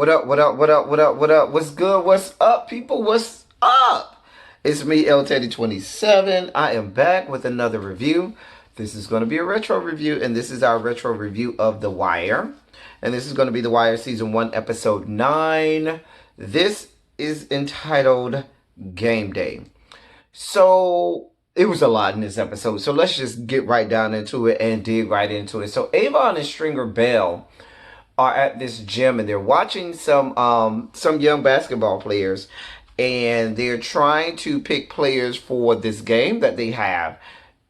What up, what up, what up, what up, what up? What's good? What's up, people? What's up? It's me, L Teddy 27. I am back with another review. This is going to be a retro review, and this is our retro review of The Wire. And this is going to be The Wire Season 1, Episode 9. This is entitled Game Day. So, it was a lot in this episode, so let's just get right down into it and dig right into it. So, Avon and Stringer Bell are at this gym and they're watching some young basketball players, and they're trying to pick players for this game that they have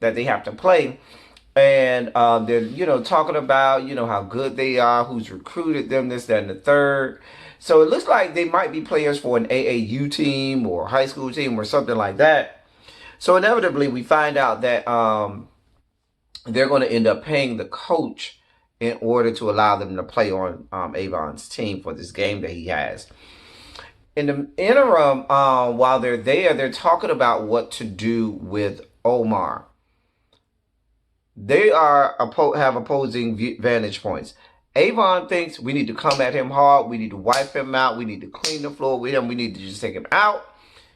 to play. And they're talking about how good they are, who's recruited them, this, that, and the third. So it looks like they might be players for an AAU team or high school team or something like that. So inevitably we find out that they're going to end up paying the coach in order to allow them to play on Avon's team for this game that he has. In the interim, while they're there, they're talking about what to do with Omar. They have opposing vantage points. Avon thinks we need to come at him hard. We need to wipe him out. We need to clean the floor with him. We need to just take him out.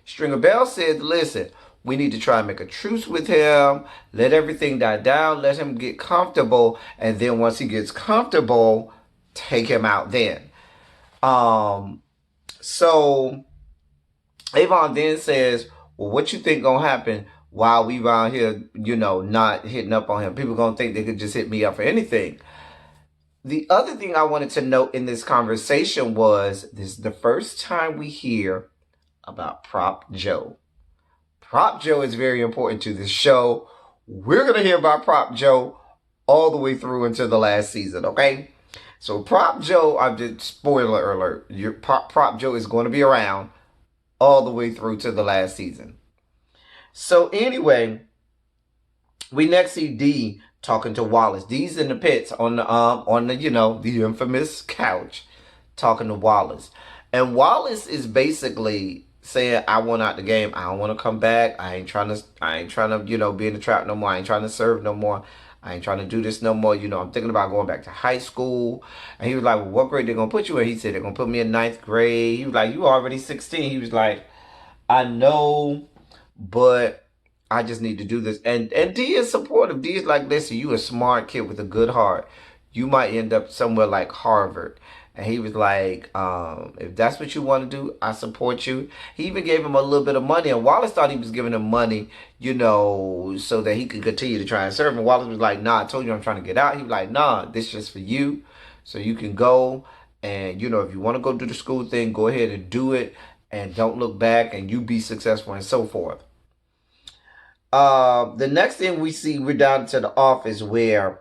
Stringer Bell says, listen, we need to try and make a truce with him. Let everything die down. Let him get comfortable. And then once he gets comfortable, take him out then. So Avon then says, well, what you think gonna happen while we around here, not hitting up on him? People gonna think they could just hit me up for anything. The other thing I wanted to note in this conversation was, this is the first time we hear about Prop Joe. Prop Joe is very important to this show. We're going to hear about Prop Joe all the way through until the last season, okay? So Prop Joe, I'm just, spoiler alert, Prop Joe is going to be around all the way through to the last season. So anyway, we next see Dee talking to Wallace. Dee's in the pits on the infamous couch talking to Wallace. And Wallace is basically saying, I want out the game. I don't want to come back. I ain't trying to, be in the trap no more. I ain't trying to serve no more. I ain't trying to do this no more. I'm thinking about going back to high school. And he was like, well, what grade they going to put you in? He said, they're going to put me in 9th grade. He was like, you already 16. He was like, I know, but I just need to do this. And D is supportive. D is like, listen, you a smart kid with a good heart. You might end up somewhere like Harvard. And he was like, if that's what you want to do, I support you. He even gave him a little bit of money. And Wallace thought he was giving him money, so that he could continue to try and serve. And Wallace was like, nah, I told you I'm trying to get out. He was like, nah, this is just for you. So you can go. And, if you want to go do the school thing, go ahead and do it. And don't look back. And you be successful and so forth. The next thing we see, we're down to the office where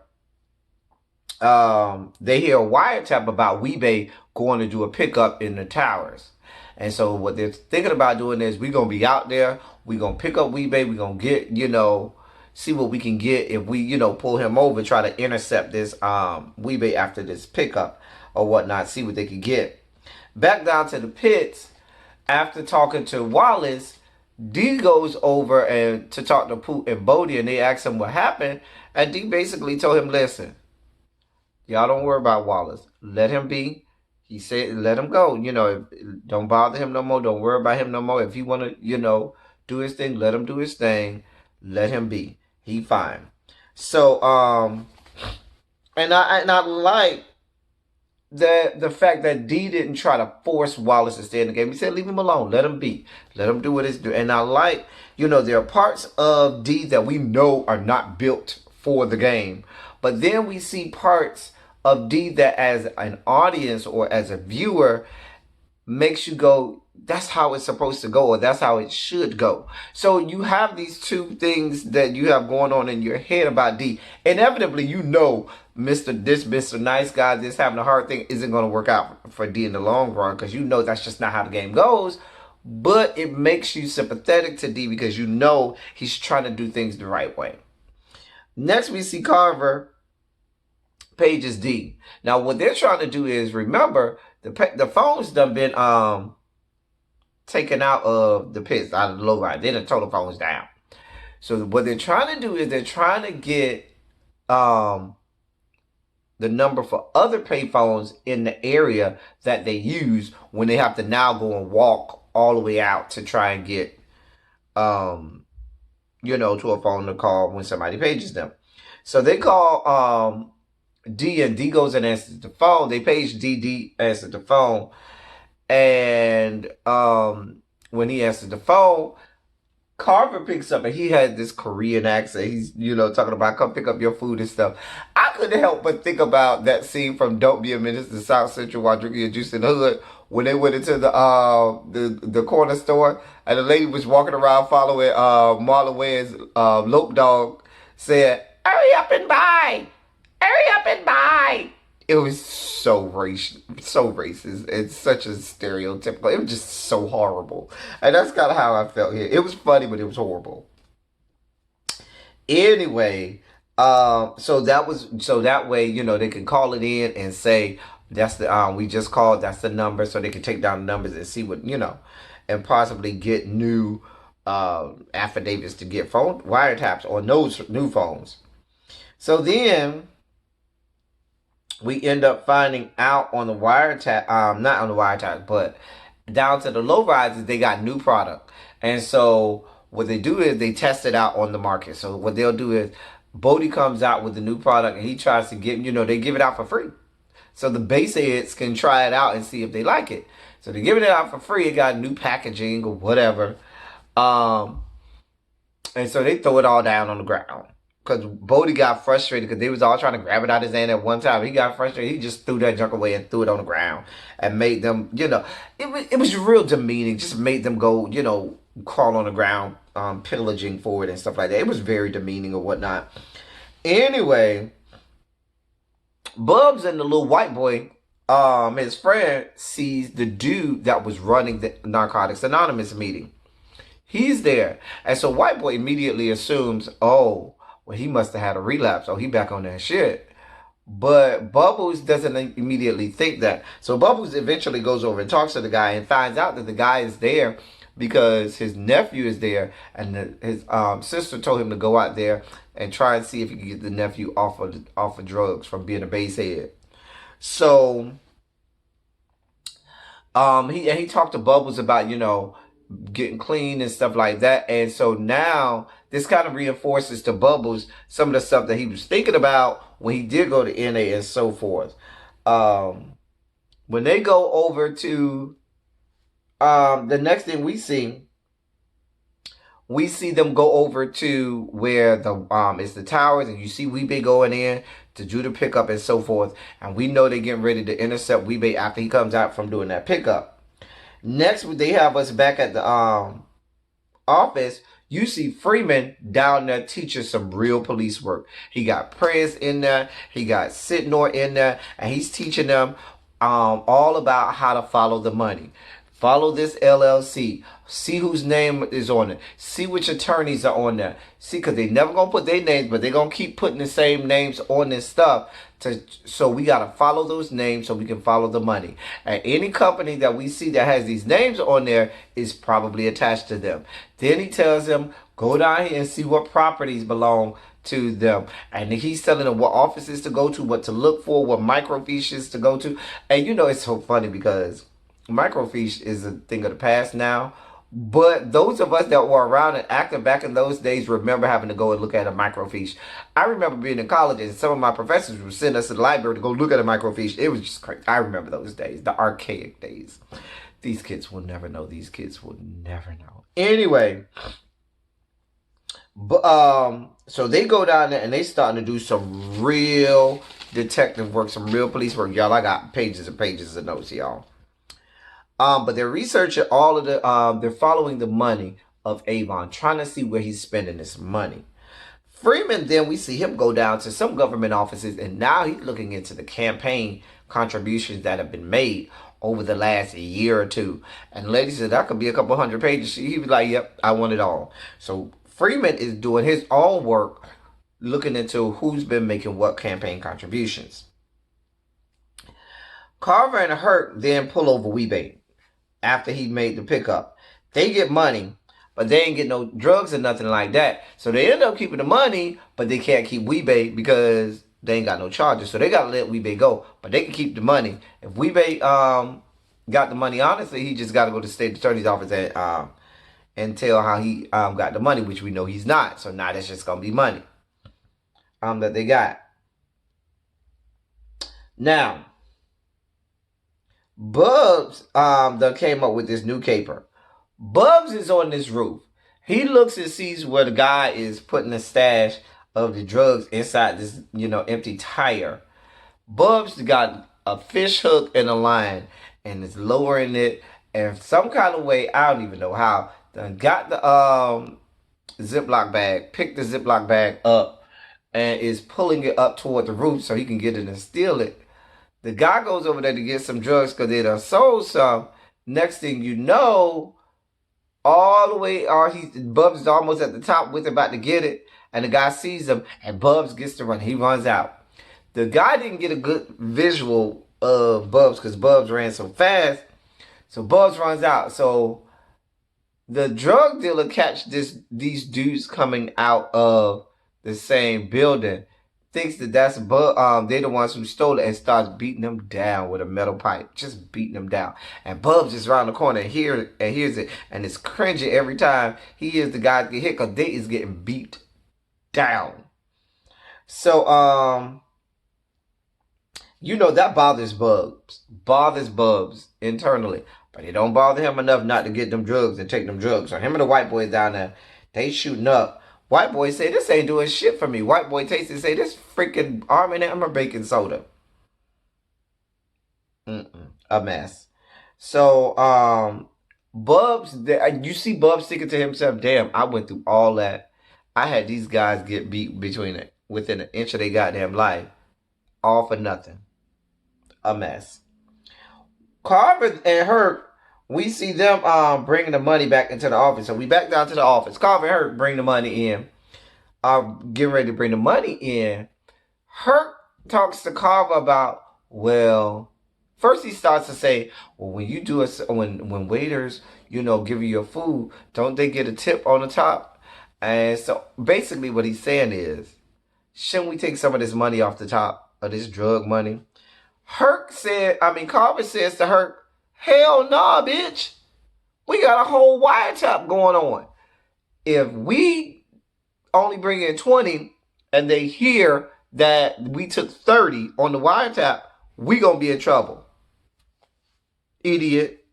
they hear a wiretap about Weebay going to do a pickup in the towers. And so what they're thinking about doing is, we're going to be out there. We're going to pick up Weebay. We're going to get, see what we can get if we, pull him over, try to intercept this Weebay after this pickup or whatnot, see what they can get. Back down to the pits, after talking to Wallace, D goes over and to talk to Poot and Bodie, and they ask him what happened. And D basically told him, listen, y'all don't worry about Wallace. Let him be. He said, let him go. Don't bother him no more. Don't worry about him no more. If he want to, do his thing, let him do his thing. Let him be. He fine. So, and I like the fact that D didn't try to force Wallace to stay in the game. He said, leave him alone. Let him be. Let him do what he's doing. And I like, there are parts of D that we know are not built for the game. But then we see parts of D that as an audience or as a viewer makes you go, that's how it's supposed to go, or that's how it should go. So you have these two things that you have going on in your head about D. Inevitably, Mr. Nice Guy, this having a hard thing isn't going to work out for D in the long run, because that's just not how the game goes. But it makes you sympathetic to D because he's trying to do things the right way. Next, we see Carver pages D. Now, what they're trying to do is, remember, the phone's done been taken out of the pits, out of the low ride. They done tore the phones down. So what they're trying to do is they're trying to get the number for other payphones in the area that they use when they have to now go and walk all the way out to try and get, to a phone to call when somebody pages them. So they call D, and D goes and answers the phone. They page D answers the phone. And when he answers the phone, Carver picks up, and he had this Korean accent. He's, talking about come pick up your food and stuff. I couldn't help but think about that scene from Don't Be a Menace to South Central while drinking your juice in the hood when they went into the corner store and the lady was walking around following Marlon Wayans' Lope Dog said, "Hurry up and buy! Hurry up and buy!" It was so racist. It's such a stereotypical. It was just so horrible, and that's kind of how I felt here. It was funny, but it was horrible. Anyway, so that way, they can call it in and say that's the we just called. That's the number, so they can take down the numbers and see what and possibly get new affidavits to get phone wiretaps on those new phones. So then we end up finding out on the wiretap, not on the wiretap, but down to the low rises, they got new product. And so what they do is they test it out on the market. So what they'll do is Bodie comes out with the new product and he tries to give, they give it out for free. So the base heads can try it out and see if they like it. So they're giving it out for free. It got new packaging or whatever. And so they throw it all down on the ground. Because Bodie got frustrated because they was all trying to grab it out of his hand at one time. He got frustrated. He just threw that junk away and threw it on the ground and made them, it was real demeaning. Just made them go, crawl on the ground, pillaging for it and stuff like that. It was very demeaning or whatnot. Anyway, Bubs and the little white boy, his friend, sees the dude that was running the Narcotics Anonymous meeting. He's there. And so white boy immediately assumes, oh, well, he must have had a relapse. Oh, he back on that shit. But Bubbles doesn't immediately think that. So Bubbles eventually goes over and talks to the guy and finds out that the guy is there because his nephew is there. And his sister told him to go out there and try and see if he can get the nephew off of drugs from being a basehead. So he talked to Bubbles about, getting clean and stuff like that. And so now this kind of reinforces to Bubbles some of the stuff that he was thinking about when he did go to NA and so forth. When they go over to the next thing we see them go over to where it's the towers, and you see Weebay going in to do the pickup and so forth. And we know they're getting ready to intercept Weebay after he comes out from doing that pickup. Next, they have us back at the office. You see Freeman down there teaching some real police work. He got Prez in there. He got Sidnor in there. And he's teaching them all about how to follow the money. Follow this LLC. See whose name is on it. See which attorneys are on there. See, because they never going to put their names, but they're going to keep putting the same names on this stuff. So we got to follow those names so we can follow the money. And any company that we see that has these names on there is probably attached to them. Then he tells them, go down here and see what properties belong to them. And he's telling them what offices to go to, what to look for, what microfiches to go to. And it's so funny because microfiche is a thing of the past now. But those of us that were around and active back in those days remember having to go and look at a microfiche. I remember being in college and some of my professors would send us to the library to go look at a microfiche. It was just crazy. I remember those days, the archaic days. These kids will never know. These kids will never know. Anyway, so they go down there and they starting to do some real detective work, some real police work. Y'all, I got pages and pages of notes, y'all. But they're researching all of the, they're following the money of Avon, trying to see where he's spending his money. Freeman, then we see him go down to some government offices, and now he's looking into the campaign contributions that have been made over the last year or two. And the lady said, that could be a couple hundred pages. He was like, yep, I want it all. So Freeman is doing his own work, looking into who's been making what campaign contributions. Carver and Hurt then pull over Weebay after he made the pickup. They get money, but they ain't get no drugs or nothing like that. So they end up keeping the money, but they can't keep Weebay because they ain't got no charges. So they got to let Weebay go. But they can keep the money. If Weebay got the money, honestly, he just got to go to the state attorney's office and tell how he got the money, which we know he's not. So now that's just going to be money that they got. Now, Bubs that came up with this new caper. Bubs is on this roof. He looks and sees where the guy is putting the stash of the drugs inside this, empty tire. Bubs got a fish hook and a line and is lowering it in some kind of way. I don't even know how. Then got the Ziploc bag, picked the Ziploc bag up, and is pulling it up toward the roof so he can get it and steal it. The guy goes over there to get some drugs because they done sold some. Next thing you know, all the way, Bubs is almost at the top with about to get it, and the guy sees him, and Bubs gets to run. He runs out. The guy didn't get a good visual of Bubs because Bubs ran so fast. So Bubs runs out. So the drug dealer catch these dudes coming out of the same building, thinks that that's they're the ones who stole it, and starts beating them down with a metal pipe, just beating them down. And Bubs is around the corner and hears it, and it's cringing every time he hears the guys get hit because they is getting beat down. So that bothers Bubs internally, but it don't bother him enough not to get them drugs and take them drugs. So him and the white boys down there, they shooting up. White boy say, this ain't doing shit for me. White boy tastes it, say, this freaking Arm & Hammer baking soda. A mess. So, Bubs, you see Bubs thinking to himself, damn, I went through all that. I had these guys get beat within an inch of their goddamn life. All for nothing. A mess. Carver and Herc, we see them bringing the money back into the office. So we back down to the office. Carver and Herc bring the money in. Getting ready to bring the money in. Herc talks to Carver about, well, first he starts to say, well, when you do when waiters, give you your food, don't they get a tip on the top? And so basically what he's saying is, shouldn't we take some of this money off the top of this drug money? Carver says to Herc, hell nah, bitch. We got a whole wiretap going on. If we only bring in 20 and they hear that we took 30 on the wiretap, we gonna be in trouble. Idiot.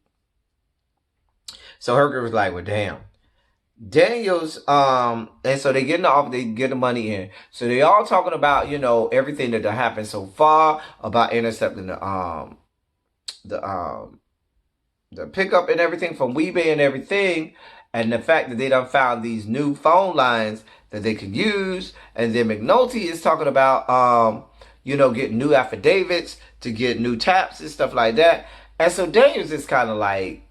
So Herc was like, well, damn. Daniels, and so they get in the office, they get the money in. So they all talking about, everything that happened so far, about intercepting the pickup and everything from Weebay and everything, and the fact that they done found these new phone lines that they could use. And then McNulty is talking about, getting new affidavits to get new taps and stuff like that. And so Daniels is kind of like,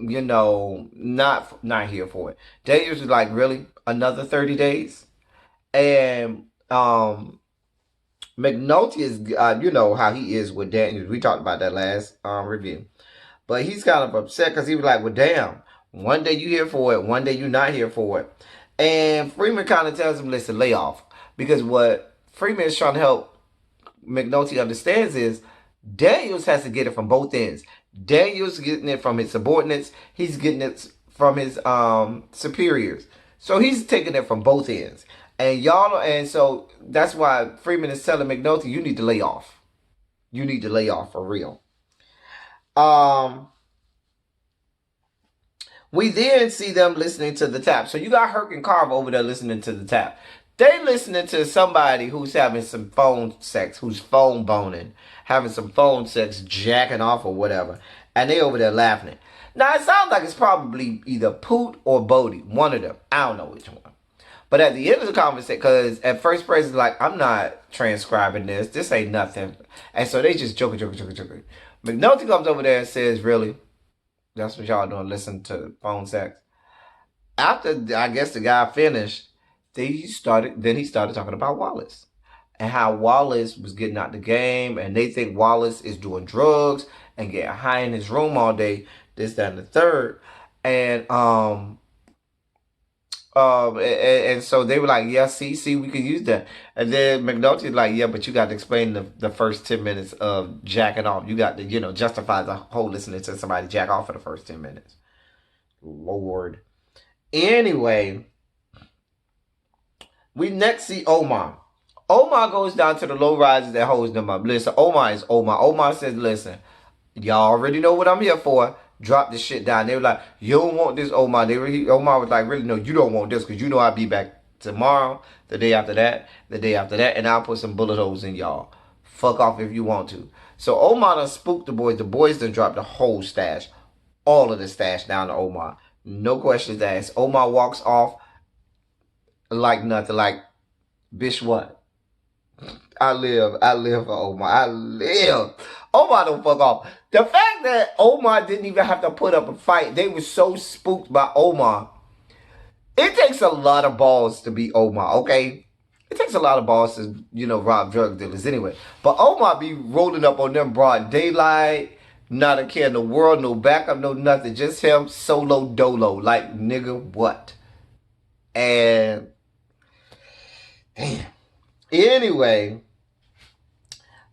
not here for it. Daniels was like, really? Another 30 days? And McNulty is, how he is with Daniels. We talked about that last review. But he's kind of upset because he was like, well, damn, one day you here for it, one day you're not here for it. And Freeman kind of tells him, listen, lay off. Because what Freeman is trying to help McNulty understands is Daniels has to get it from both ends. Daniels getting it from his subordinates. He's getting it from his superiors. So he's taking it from both ends. And so that's why Freeman is telling McNulty, you need to lay off. You need to lay off for real. We then see them listening to the tap. So you got Herc and Carver over there listening to the tap. They listening to somebody who's having some phone sex, who's phone boning, having some phone sex, jacking off or whatever. And they over there laughing. Now, it sounds like it's probably either Poot or Bodie, one of them. I don't know which one. But at the end of the conversation, because at first President's like, I'm not transcribing this. This ain't nothing. And so they just joking. McNulty comes over there and says, really? That's what y'all doing, listen to phone sex? After, I guess, the guy finished, then he started talking about Wallace. And how Wallace was getting out the game. And they think Wallace is doing drugs and getting high in his room all day. This, that, and the third. And And so they were like, yeah, see, we could use that. And then McNulty's like, yeah, but you got to explain the first 10 minutes of jacking off. You got to, justify the whole listening to somebody jack off for the first 10 minutes. Lord. Anyway, we next see Omar. Omar goes down to the low rises that holds them up. Listen, Omar is Omar. Omar says, listen, y'all already know what I'm here for. Drop this shit down. They were like, you don't want this, Omar. Omar was like, really, no, you don't want this because you know I'll be back tomorrow, the day after that, and I'll put some bullet holes in y'all. Fuck off if you want to. So Omar done spooked the boys. The boys done dropped the whole stash. All of the stash down to Omar. No questions asked. Omar walks off like nothing. Like, bitch, what? I live for Omar. I live. Omar don't fuck off. The fact that Omar didn't even have to put up a fight, they were so spooked by Omar. It takes a lot of balls to be Omar, okay? It takes a lot of balls to, rob drug dealers anyway. But Omar be rolling up on them broad daylight, not a care in the world, no backup, no nothing. Just him solo dolo. Like, nigga, what? And, damn. Anyway,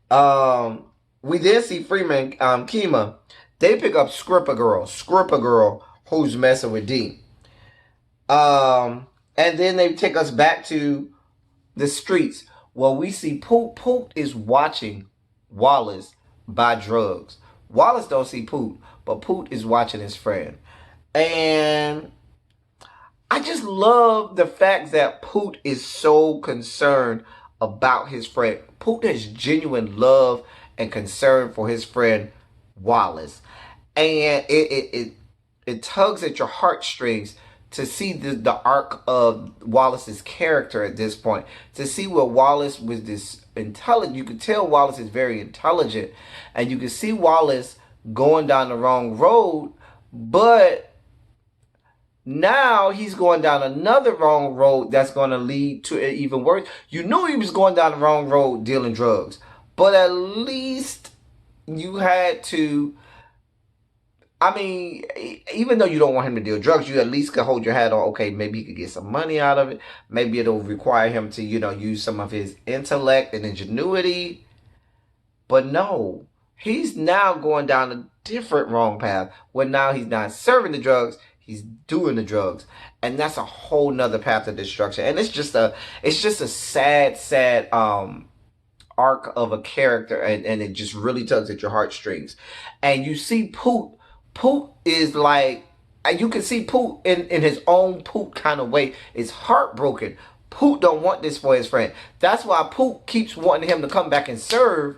we then see Freeman, Kima. They pick up Scripper Girl, who's messing with D. And then they take us back to the streets. Well, we see Poot. Poot is watching Wallace buy drugs. Wallace don't see Poot, but Poot is watching his friend. And I just love the fact that Poot is so concerned about his friend. Poot has genuine love and concern for his friend Wallace. And it tugs at your heartstrings to see the arc of Wallace's character at this point. To see where Wallace was this intelligent. You can tell Wallace is very intelligent. And you can see Wallace going down the wrong road. But now he's going down another wrong road that's going to lead to it even worse. You knew he was going down the wrong road dealing drugs. But at least you had to... I mean, even though you don't want him to deal drugs, you at least could hold your hat on, okay, maybe he could get some money out of it. Maybe it'll require him to, use some of his intellect and ingenuity. But no, he's now going down a different wrong path where now he's not serving the drugs, he's doing the drugs. And that's a whole nother path of destruction. And it's just a sad, arc of a character, and it just really tugs at your heartstrings. And you see Poot is like, and you can see Poot in his own Poot kind of way is heartbroken. Poot don't want this for his friend. That's why Poot keeps wanting him to come back and serve,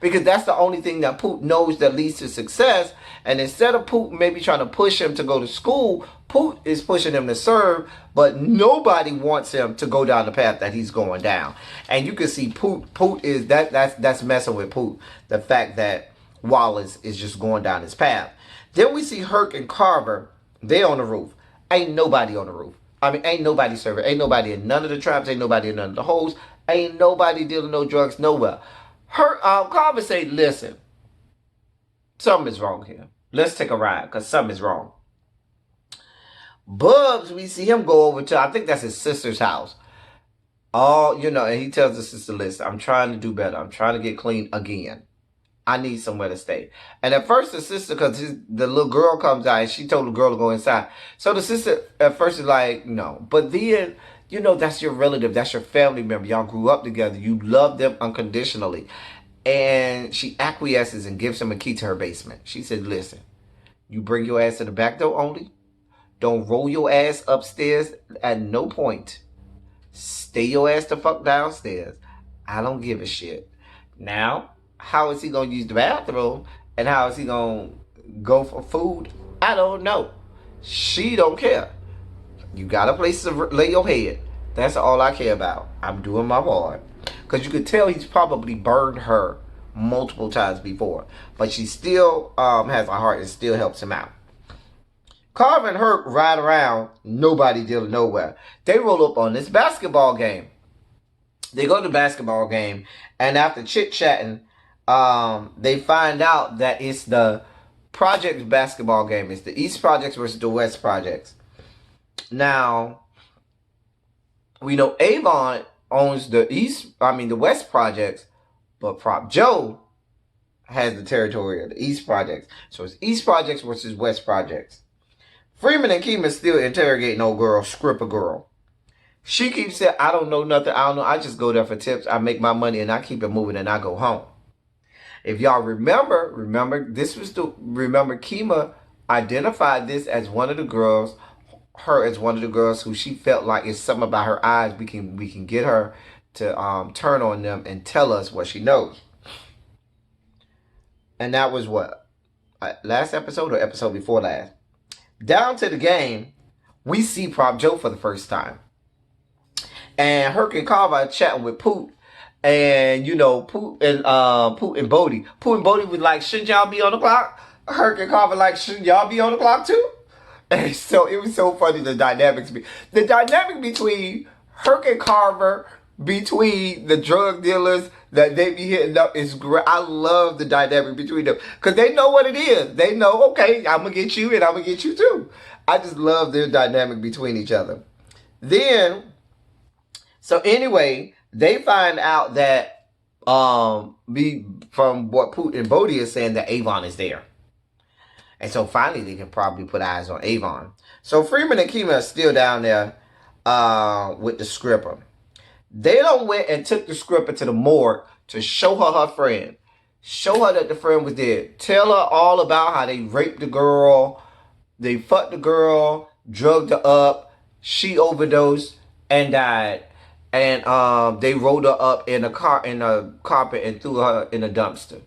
because that's the only thing that Poot knows that leads to success. And instead of Poot maybe trying to push him to go to school, Poot is pushing him to serve, but nobody wants him to go down the path that he's going down. And you can see Poot is that's messing with Poot. The fact that Wallace is just going down his path. Then we see Herc and Carver. They on the roof. Ain't nobody on the roof. I mean, ain't nobody serving. Ain't nobody in none of the traps. Ain't nobody in none of the holes. Ain't nobody dealing no drugs nowhere. Carver say, listen, something is wrong here. Let's take a ride, because something is wrong. Bubs, we see him go over to, I think that's his sister's house. And he tells the sister, listen, I'm trying to do better. I'm trying to get clean again. I need somewhere to stay. And at first the sister, because the little girl comes out and she told the girl to go inside. So the sister at first is like, no. But then, that's your relative. That's your family member. Y'all grew up together. You love them unconditionally. And she acquiesces and gives him a key to her basement. She said, listen, you bring your ass to the back door only. Don't roll your ass upstairs at no point. Stay your ass the fuck downstairs. I don't give a shit. Now, how is he going to use the bathroom? And how is he going to go for food? I don't know. She don't care. You got a place to lay your head. That's all I care about. I'm doing my part. Because you could tell he's probably burned her multiple times before. But she still has a heart and still helps him out. Carver and Herc ride around. Nobody dealing nowhere. They roll up on this basketball game. They go to the basketball game. And after chit-chatting, they find out that it's the Projects basketball game. It's the East Projects versus the West Projects. Now, We know Avon owns the West projects, but Prop Joe has the territory of the East projects. So it's East projects versus West projects. Freeman and Kima still interrogating old girl, Scripper girl. She keeps saying, I don't know nothing. I don't know. I just go there for tips. I make my money and I keep it moving and I go home. If y'all remember Kima identified this as one of the girls, her as one of the girls who she felt like it's something about her eyes. We can get her to turn on them and tell us what she knows. And that was what? Last episode or episode before last? Down to the game, we see Prop Joe for the first time. And Herc and Carver are chatting with Poot. And, Poot and Bodie. Poot and Bodie was like, shouldn't y'all be on the clock? Herc and Carver like, shouldn't y'all be on the clock too? And so it was so funny, the dynamic between Herc and Carver, between the drug dealers that they be hitting up is great. I love the dynamic between them because they know what it is. They know, okay, I'm going to get you and I'm going to get you too. I just love their dynamic between each other. So anyway, they find out that from what Poot and Bodie is saying, that Avon is there. And so finally they can probably put eyes on Avon. So Freeman and Kima are still down there with the Scripper. They don't went and took the Scripper to the morgue to show her friend. Show her that the friend was dead. Tell her all about how they raped the girl. They fucked the girl, drugged her up. She overdosed and died. And they rolled her up in a carpet and threw her in a dumpster.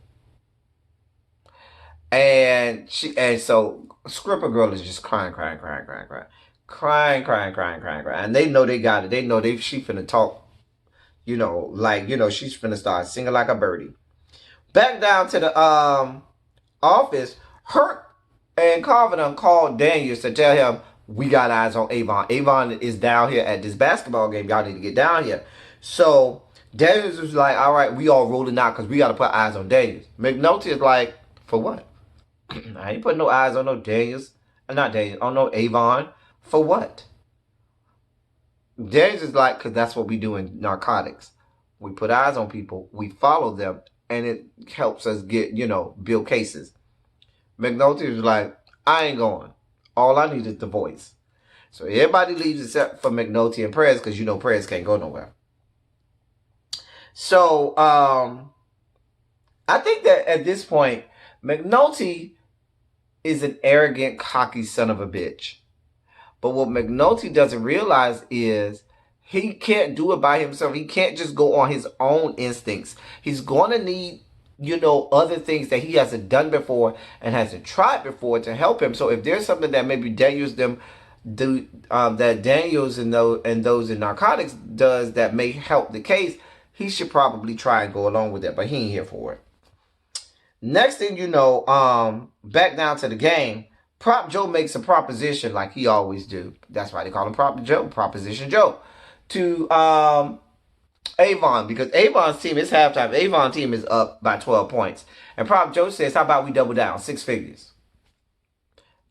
And so Scripper girl is just crying. And they know they got it. They know she finna talk. She's finna start singing like a birdie. Back down to the office, Herc and Carver done called Daniels to tell him, we got eyes on Avon. Avon is down here at this basketball game. Y'all need to get down here. So Daniels was like, all right, we all rolling out because we got to put eyes on Daniels. McNulty is like, for what? I ain't putting no eyes on no Daniels. Not Daniels, on no Avon. For what? Daniels is like, because that's what we do in narcotics. We put eyes on people, we follow them, and it helps us get, build cases. McNulty was like, I ain't going. All I need is the voice. So everybody leaves except for McNulty and Perez, because Perez can't go nowhere. So I think that at this point, McNulty is an arrogant, cocky son of a bitch. But what McNulty doesn't realize is he can't do it by himself. He can't just go on his own instincts. He's going to need, other things that he hasn't done before and hasn't tried before to help him. So if there's something that maybe Daniels that Daniels and those in narcotics does that may help the case, he should probably try and go along with it. But he ain't here for it. Next thing you know, back down to the game, Prop Joe makes a proposition like he always do. That's why they call him Proposition Joe, to Avon, because Avon's team, it's halftime. Avon's team is up by 12 points. And Prop Joe says, how about we double down, 6 figures?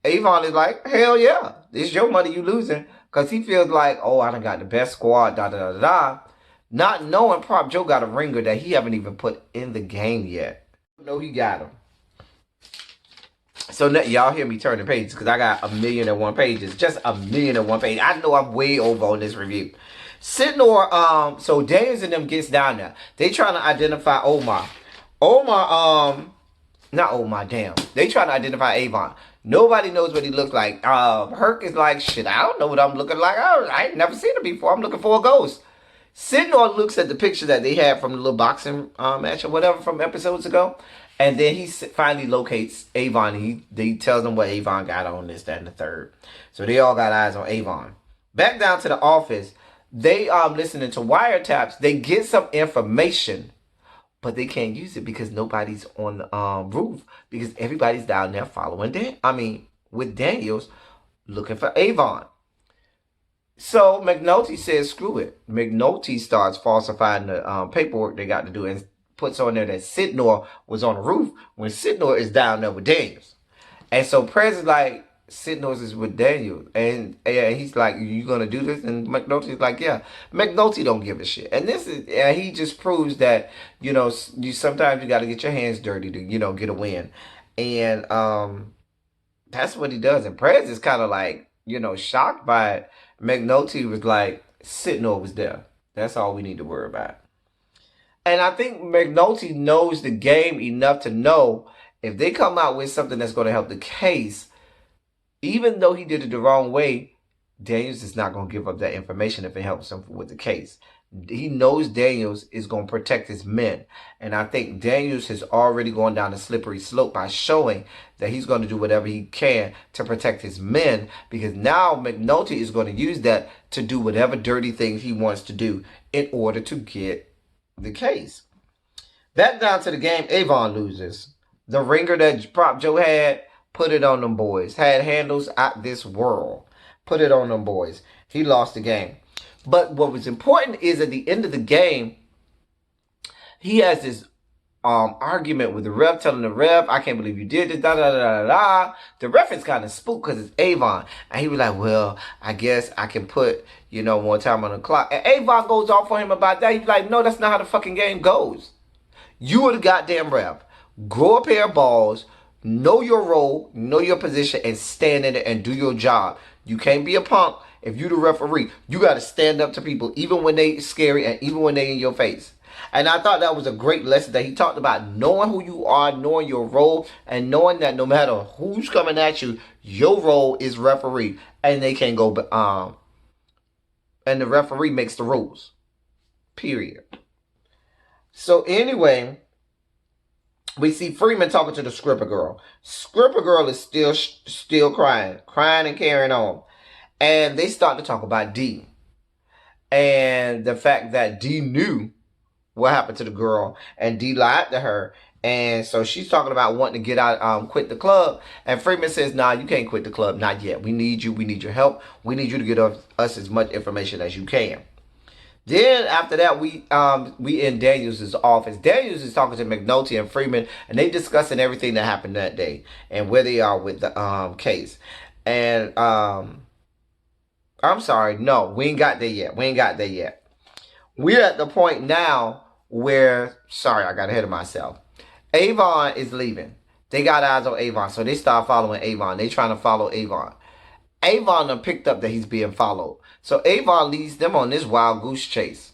Avon is like, hell yeah, it's your money you losing. Because he feels like, oh, I done got the best squad, Not knowing Prop Joe got a ringer that he haven't even put in the game yet. No, he got him. So y'all hear me turning pages because I got 1,000,001 pages. Just 1,000,001 pages. I know I'm way over on this review. So Daniels and them gets down there. They trying to identify Omar. Not Omar, damn. They trying to identify Avon. Nobody knows what he looks like. Herc is like, shit, I don't know what I'm looking like. I ain't never seen him before. I'm looking for a ghost. Sidnor looks at the picture that they had from the little boxing match or whatever from episodes ago. And then he finally locates Avon. He tells them what Avon got on, this, that, and the third. So they all got eyes on Avon. Back down to the office. They listening to wiretaps. They get some information, but they can't use it because nobody's on the roof, because everybody's down there following with Daniels looking for Avon. So McNulty says, screw it. McNulty starts falsifying the paperwork they got to do and puts on there that Sidnor was on the roof when Sidnor is down there with Daniels. And so Prez is like, Sid knows is with Daniel, and he's like, "You gonna do this?" And McNulty's like, "Yeah." McNulty don't give a shit, and this is, and he just proves that you sometimes you got to get your hands dirty to get a win, and that's what he does. And Prez is kind of like shocked by it. McNulty was like, Sid was there. That's all we need to worry about. And I think McNulty knows the game enough to know if they come out with something that's going to help the case, even though he did it the wrong way, Daniels is not going to give up that information if it helps him with the case. He knows Daniels is going to protect his men. And I think Daniels has already gone down a slippery slope by showing that he's going to do whatever he can to protect his men, because now McNulty is going to use that to do whatever dirty things he wants to do in order to get the case. Back down to the game, Avon loses. The ringer that Prop Joe had, put it on them boys. Had handles out this world. Put it on them boys. He lost the game. But what was important is at the end of the game, he has this argument with the ref, telling the ref, "I can't believe you did this, da da da da da." The ref is kind of spooked because it's Avon. And he was like, "Well, I guess I can put, more time on the clock." And Avon goes off on him about that. He's like, "No, that's not how the fucking game goes. You are the goddamn ref. Grow a pair of balls, know your role, know your position, and stand in it and do your job. You can't be a punk. If you the referee, you got to stand up to people, even when they scary and even when they in your face." And I thought that was a great lesson that he talked about, knowing who you are, knowing your role, and knowing that no matter who's coming at you, your role is referee, and they can't go. And the referee makes the rules. Period. So anyway, we see Freeman talking to the Scripper girl. Scripper girl is still crying and carrying on, and they start to talk about D, and the fact that D knew what happened to the girl, and D lied to her, and so she's talking about wanting to get out, quit the club, and Freeman says, "Nah, you can't quit the club, not yet. We need you. We need your help. We need you to get us as much information as you can." Then after that, we in Daniels' office. Daniels is talking to McNulty and Freeman, and they discussing everything that happened that day and where they are with the case. And I'm sorry, no, we ain't got there yet. We're at the point now where, sorry, I got ahead of myself. Avon is leaving. They got eyes on Avon, so they start following Avon. They trying to follow Avon. Avon done picked up that he's being followed. So Avon leads them on this wild goose chase,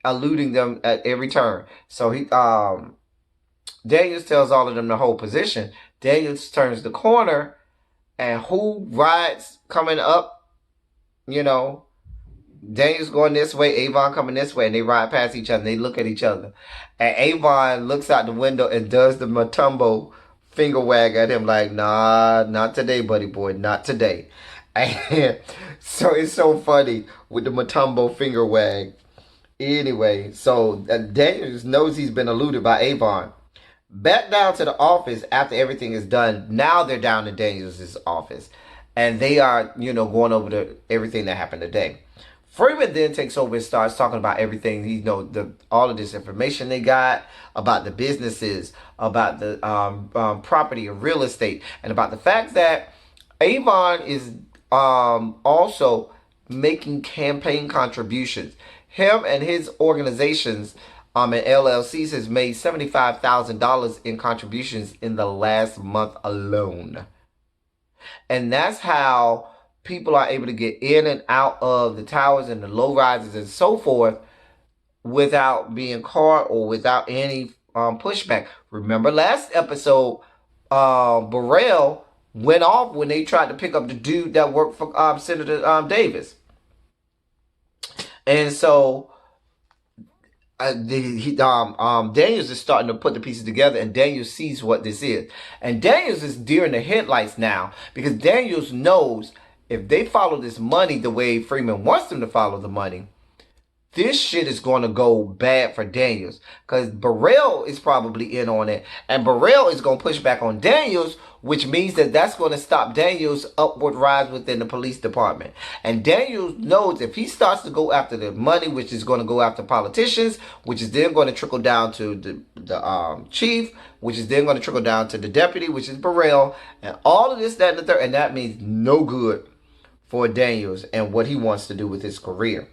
eluding them at every turn. So Daniels tells all of them to hold position. Daniels turns the corner, and who rides coming up? Daniel's going this way, Avon coming this way, and they ride past each other, and they look at each other. And Avon looks out the window and does the Matumbo finger wag at him like, "Nah, not today, buddy boy, not today." And so it's so funny with the Matumbo finger wag. Anyway, so Daniels knows he's been eluded by Avon. Back down to the office after everything is done. Now they're down to Daniels' office. And they are, going over everything that happened today. Freeman then takes over and starts talking about everything. All of this information they got about the businesses, about the property and real estate, and about the fact that Avon is also making campaign contributions. Him and his organizations and LLCs has made $75,000 in contributions in the last month alone. And that's how people are able to get in and out of the towers and the low rises and so forth without being caught or without any pushback. Remember last episode, Burrell went off when they tried to pick up the dude that worked for Senator Davis. And so Daniels is starting to put the pieces together, and Daniels sees what this is. And Daniels is deer in the headlights now, because Daniels knows if they follow this money the way Freeman wants them to follow the money, this shit is going to go bad for Daniels because Burrell is probably in on it, and Burrell is going to push back on Daniels, which means that that's going to stop Daniels' upward rise within the police department. And Daniels knows if he starts to go after the money, which is going to go after politicians, which is then going to trickle down to the chief, which is then going to trickle down to the deputy, which is Burrell, and all of this, that, and the third, and that means no good for Daniels and what he wants to do with his career.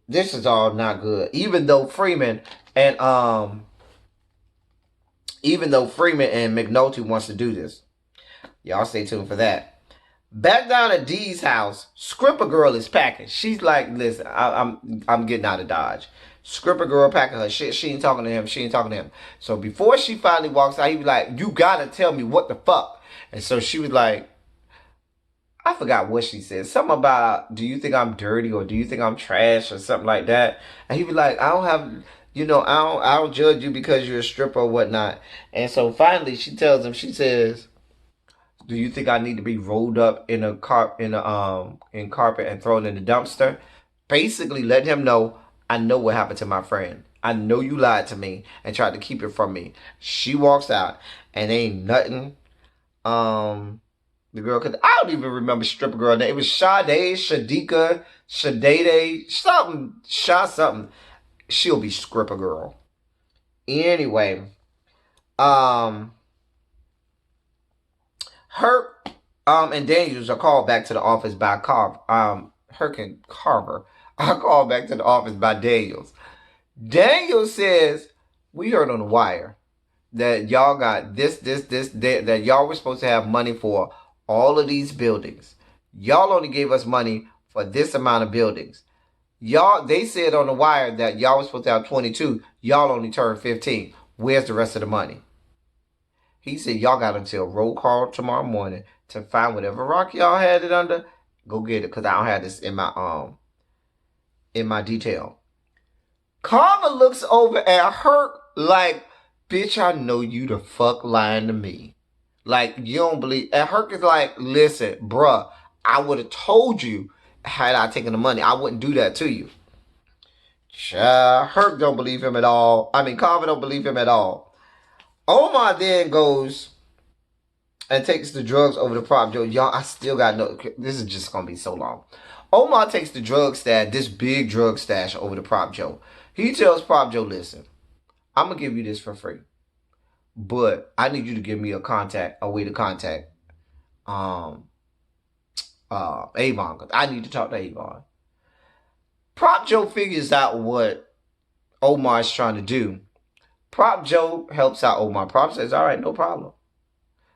This is all not good. Even though Freeman and McNulty wants to do this. Y'all stay tuned for that. Back down at Dee's house, Scripper Girl is packing. She's like, listen, I'm getting out of Dodge. Scripper Girl packing her shit. She ain't talking to him. She ain't talking to him. So before she finally walks out, he was like, you gotta tell me what the fuck. And so she was like, I forgot what she said. Something about, do you think I'm dirty or do you think I'm trash or something like that? And he was like, I don't have, I don't judge you because you're a stripper or whatnot. And so finally she tells him, she says, do you think I need to be rolled up in carpet and thrown in the dumpster? Basically letting him know, I know what happened to my friend. I know you lied to me and tried to keep it from me. She walks out and ain't nothing. The girl, cause I don't even remember stripper girl name. It was Sade, Shadika, Shadade, something. She'll be Scripper Girl. Anyway, Herc, and Daniels are called back to the office by Herc and Carver are called back to the office by Daniels. Daniels says, we heard on the wire that y'all got this, that y'all were supposed to have money for all of these buildings. Y'all only gave us money for this amount of buildings. They said on the wire that y'all was supposed to have 22. Y'all only turned 15. Where's the rest of the money? He said, y'all got until roll call tomorrow morning to find whatever rock y'all had it under. Go get it, because I don't have this in my detail. Carver looks over at Herc like, bitch, I know you the fuck lying to me. Like, you don't believe. And Herc is like, listen, bruh, I would have told you had I taken the money. I wouldn't do that to you. Herc don't believe him at all. I mean, Carver don't believe him at all. Omar then goes and takes the drugs over to Prop Joe. Y'all, I still got no. This is just going to be so long. Omar takes the drug stash, this big drug stash, over to Prop Joe. He tells Prop Joe, listen, I'm going to give you this for free. But I need you to give me a way to contact Avon, because I need to talk to Avon. Prop Joe figures out what Omar is trying to do. Prop Joe helps out Omar. Prop says, all right, no problem.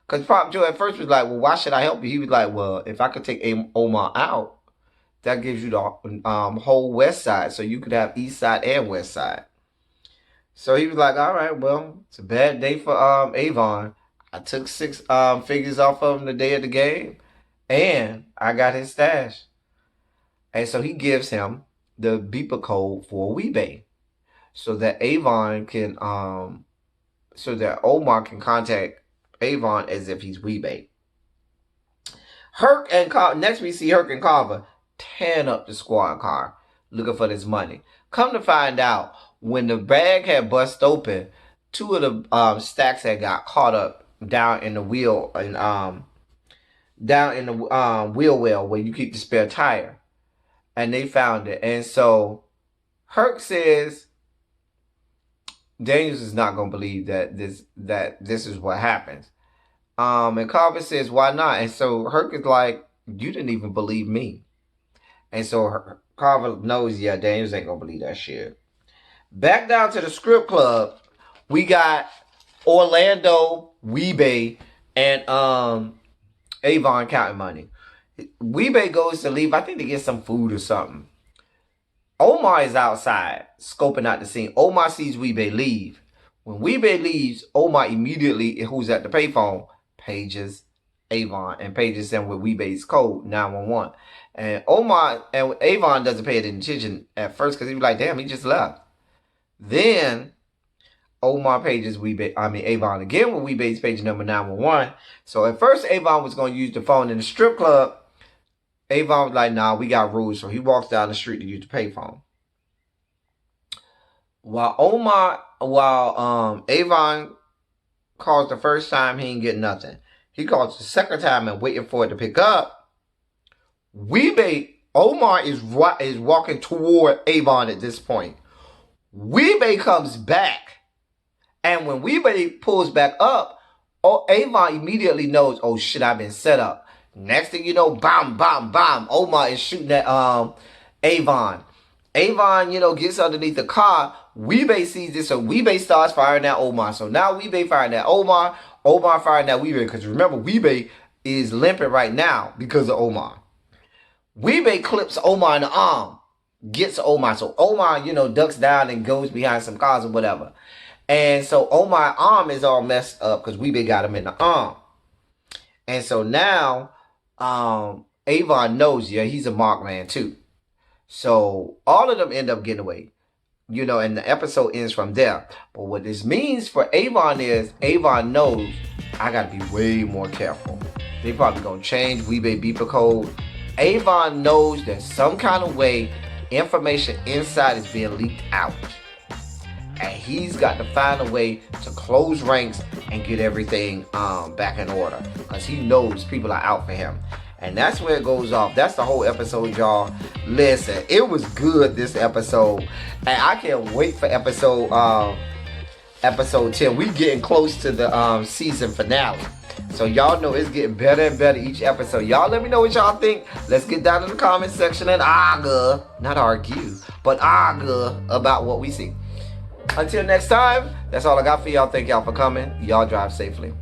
Because Prop Joe at first was like, well, why should I help you? He was like, well, if I could take Omar out, that gives you the whole west side. So you could have east side and west side. So he was like, all right, well, it's a bad day for Avon. I took 6 figures off of him the day of the game, and I got his stash. And so he gives him the beeper code for Weebay, so that Avon can, so that Omar can contact Avon as if he's Weebay. Next we see Herc and Carver tearing up the squad car, looking for this money. Come to find out, when the bag had bust open, 2 of the stacks had got caught up down in the wheel and down in the wheel well where you keep the spare tire, and they found it. And so Herc says Daniels is not gonna believe that this is what happens. And Carver says, why not? And so Herc is like, you didn't even believe me. And so Carver knows, yeah, Daniels ain't gonna believe that shit. Back down to the script club, we got Orlando, Weebay, and Avon counting money. Weebay goes to leave, I think to get some food or something. Omar is outside, scoping out the scene. Omar sees Weebay leave. When Weebay leaves, Omar immediately, who's at the payphone, pages Avon and pages him with Weebay's code, 911. And Avon doesn't pay attention at first because he was like, damn, he just left. Then Omar pages Avon again with Weebay's page number 911. So at first Avon was going to use the phone in the strip club. Avon was like, nah, we got rules. So he walks down the street to use the payphone. while Avon calls the first time, he ain't get nothing. He calls the second time and waiting for it to pick up. Omar is walking toward Avon at this point. Weebay comes back. And when Weebay pulls back up, Avon immediately knows, oh shit, I've been set up. Next thing you know, bam, bam, bam. Omar is shooting at Avon. Avon, gets underneath the car. Weebay sees this, so Weebay starts firing at Omar. So now Weebay firing at Omar. Omar firing at Weebay. Because remember, Weebay is limping right now because of Omar. Weebay clips Omar in the arm. Gets Omar. So Omar, ducks down and goes behind some cars or whatever. And so Omar's arm is all messed up because Weebay got him in the arm. And so now Avon knows, he's a marked man too. So all of them end up getting away. And the episode ends from there. But what this means for Avon is Avon knows I got to be way more careful. They probably going to change Weebay beeper code. Avon knows that some kind of way information inside is being leaked out. And he's got to find a way to close ranks and get everything back in order. Because he knows people are out for him. And that's where it goes off. That's the whole episode, y'all. Listen, it was good, this episode. And I can't wait for episode 10. We getting close to the season finale. So y'all know it's getting better and better each episode. Y'all let me know what y'all think. Let's get down in the comment section and not argue, but about what we see. Until next time, that's all I got for y'all. Thank y'all for coming. Y'all drive safely.